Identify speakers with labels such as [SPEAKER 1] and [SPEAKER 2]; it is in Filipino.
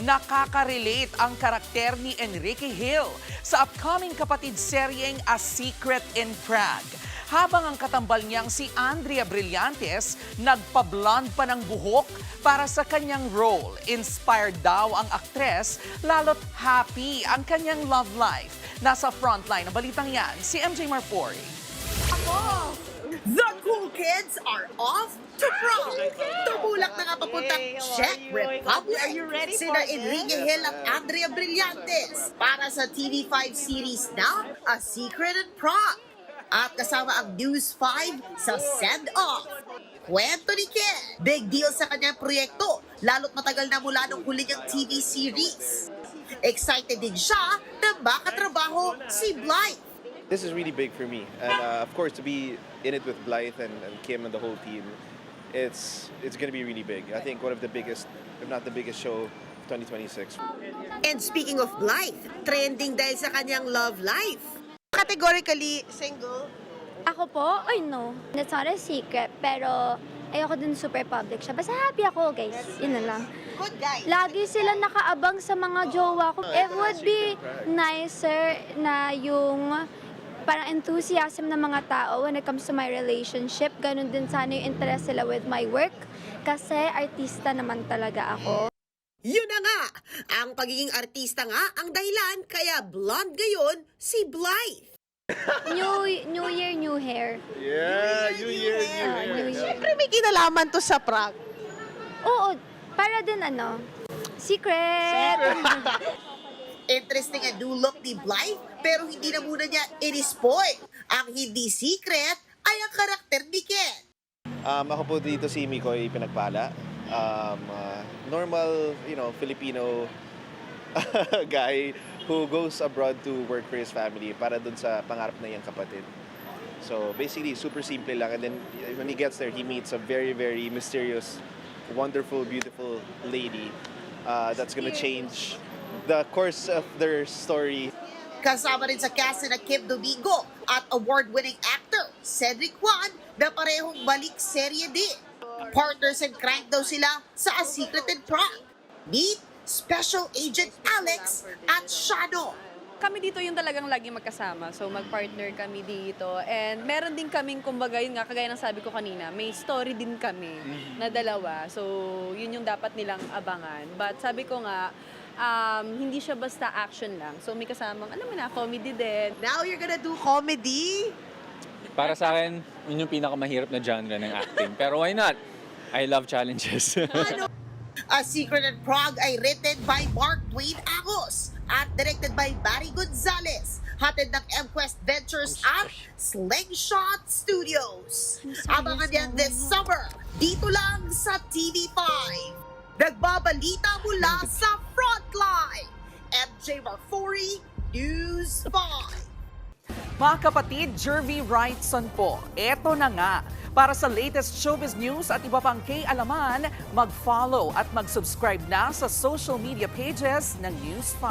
[SPEAKER 1] nakaka-relate ang karakter ni Enrique Hill sa upcoming kapatid seryeng A Secret in Prague. Habang ang katambal niyang si Andrea Brillantes nagpa-blonde pa ng buhok para sa kanyang role. Inspired daw ang aktres, lalo't happy ang kanyang love life. Nasa frontline ng balitang yan, si MJ Marfori.
[SPEAKER 2] The cool kids are off to prom. Tumulak na nga papuntang Czech Republic. Sina Enrique Hill at Andrea Brillantes para sa TV5 series na A Secret in Prague. At kasama ang News 5 sa send-off. Kwento ni Ken, big deal sa kanyang proyekto, lalo't matagal na mula nung huli niyang TV series. Excited din siya na makatrabaho si Blythe.
[SPEAKER 3] This is really big for me, and of course to be in it with Blythe and Kim and the whole team, it's going to be really big. I think one of the biggest, if not the biggest show of 2026.
[SPEAKER 2] And speaking of Blythe, trending dahil sa kanyang love life. Categorically single.
[SPEAKER 4] Ako po? Ay no. That's not a secret, pero ayoko din super public siya. Basta happy ako, guys. Yun na lang.
[SPEAKER 2] Good guy.
[SPEAKER 4] Lagi sila nakaabang sa mga jowa ko. It would be nicer na yung parang enthusiasm ng mga tao when it comes to my relationship. Ganun din sana yung interest sila with my work. Kasi artista naman talaga ako.
[SPEAKER 2] Yun na nga, ang pagiging artista nga ang dahilan kaya blonde ngayon si Blythe.
[SPEAKER 4] New year, new hair.
[SPEAKER 3] Yeah, New Year,
[SPEAKER 4] New Year.
[SPEAKER 2] Siyempre may kinalaman to sa Prague.
[SPEAKER 4] Oo, para din secret.
[SPEAKER 2] Interesting ang new look ni Blythe pero hindi na muna niya in-spoil. Ang hindi secret ay ang karakter ni Ken.
[SPEAKER 3] Ako po dito si Mikoy Pinagpala. Normal, Filipino guy who goes abroad to work for his family para dun sa pangarap na iyang kapatid. So basically, super simple lang. And then when he gets there, he meets a very, very mysterious, wonderful, beautiful lady that's gonna change the course of their story.
[SPEAKER 2] Kasama rin sa cast na Kim Domingo at award-winning actor Cedric Juan na parehong balik serye din. Partners in crime daw sila sa A Secret in Prague. Meet Special Agent Alex at Shano.
[SPEAKER 5] Kami dito yung talagang lagi magkasama. So mag-partner kami dito. And meron din kaming, kumbaga yun nga, kagaya ng sabi ko kanina, may story din kami na dalawa. So yun yung dapat nilang abangan. But sabi ko nga, hindi siya basta action lang. So may kasamang, comedy din.
[SPEAKER 2] Now you're gonna do comedy?
[SPEAKER 6] Para sa akin, yun yung pinakamahirap na genre ng acting. Pero why not? I love challenges.
[SPEAKER 2] A Secret in Prague ay written by Mark Dwayne Agos at directed by Barry Gonzalez. Hatid ng MQuest Ventures at Slingshot Studios. Abangan yan this summer, dito lang sa TV5. Nagbabalita mula sa Frontline. MJ Marfori, News 5.
[SPEAKER 1] Mga kapatid, Jervy Wrightson po. Eto na nga. Para sa latest showbiz news at iba pang kay-alaman, mag-follow at mag-subscribe na sa social media pages ng News 5.